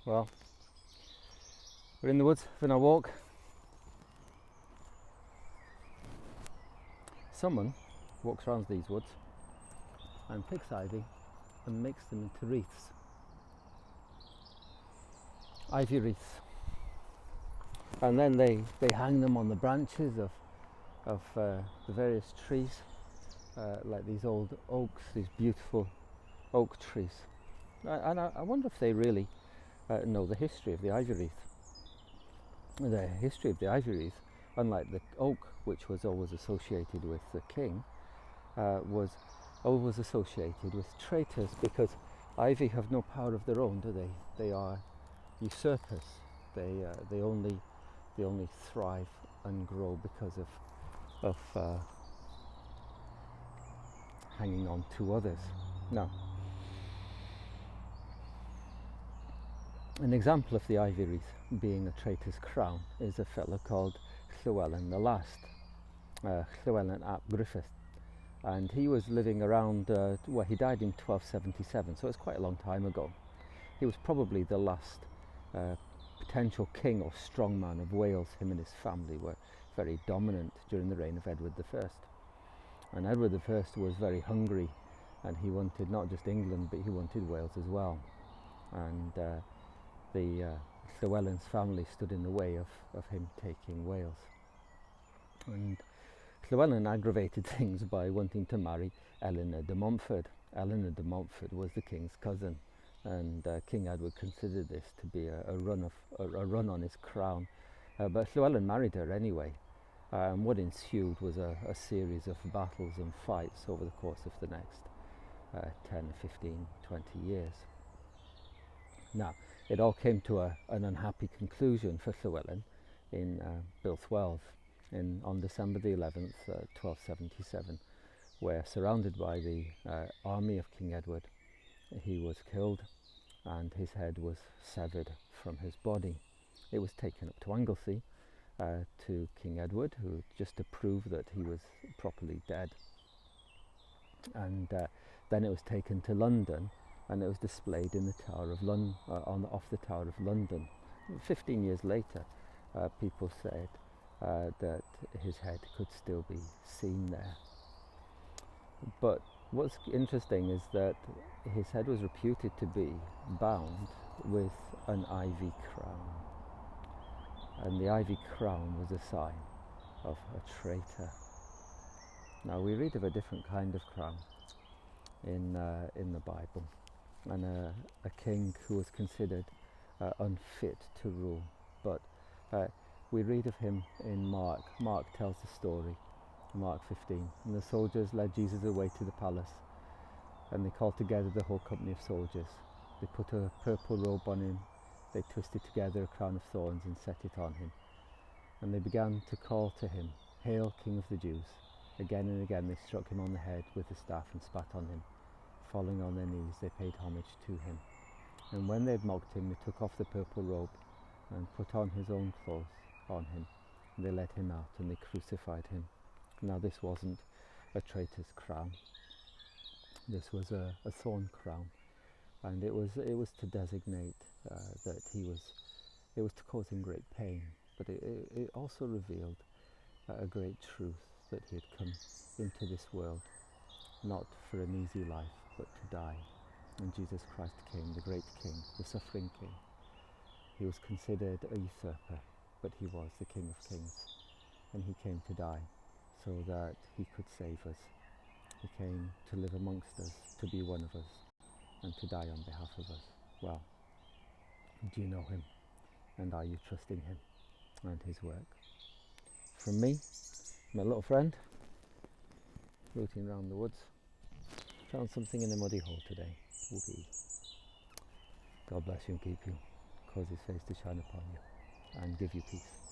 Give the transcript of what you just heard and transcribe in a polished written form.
Well, we're in the woods having a walk. Someone walks around these woods and picks ivy and makes them into wreaths. Ivy wreaths. And then they hang them on the branches of the various trees, like these old oaks, these beautiful oak trees. And I wonder if they really know the history of the ivy wreath. The history of the ivy wreath, unlike the oak, which was always associated with the king, was always associated with traitors, because ivy have no power of their own, do they? They are usurpers. They only thrive and grow because of hanging on to others. Now, an example of the ivy wreath being a traitor's crown is a fellow called Llywelyn the Last, Llywelyn ap Griffith, and he was living around, he died in 1277, so it's quite a long time ago. He was probably the last potential king or strongman of Wales. Him and his family were very dominant during the reign of Edward I. And Edward I was very hungry, and he wanted not just England, but he wanted Wales as well. And the Llywelyn's family stood in the way of him taking Wales. And Llywelyn aggravated things by wanting to marry Eleanor de Montfort. Eleanor de Montfort was the king's cousin, and King Edward considered this to be a run on his crown. But Llywelyn married her anyway. What ensued was a series of battles and fights over the course of the next 10, 15, 20 years. Now, it all came to an unhappy conclusion for Llywelyn in Builthwells on December the 11th, 1277, where, surrounded by the army of King Edward, he was killed and his head was severed from his body. It was taken up to Anglesey to King Edward, who just to prove that he was properly dead. And then it was taken to London, and it was displayed in the Tower of off the Tower of London. 15 years later, people said that his head could still be seen there. But what's interesting is that his head was reputed to be bound with an ivy crown, and the ivy crown was a sign of a traitor. Now, we read of a different kind of crown in the Bible, and a king who was considered unfit to rule. But we read of him in Mark. Mark tells the story, Mark 15. And the soldiers led Jesus away to the palace, and they called together the whole company of soldiers. They put a purple robe on him, they twisted together a crown of thorns and set it on him. And they began to call to him, "Hail, King of the Jews." Again and again they struck him on the head with the staff and spat on him. Falling on their knees, they paid homage to him. And when they had mocked him, they took off the purple robe and put on his own clothes on him. And they led him out and they crucified him. Now, this wasn't a traitor's crown. This was a thorn crown, and it was to designate that it was to cause him great pain, but it also revealed a great truth, that he had come into this world not for an easy life, but to die. And Jesus Christ came, the great King, the suffering King. He was considered a usurper, but he was the King of Kings, and he came to die so that he could save us. He came to live amongst us, to be one of us, and to die on behalf of us. Well, do you know him? And are you trusting him and his work? From me, my little friend, rooting around the woods, found something in a muddy hole today. Whoopee. God bless you and keep you, cause his face to shine upon you, and give you peace.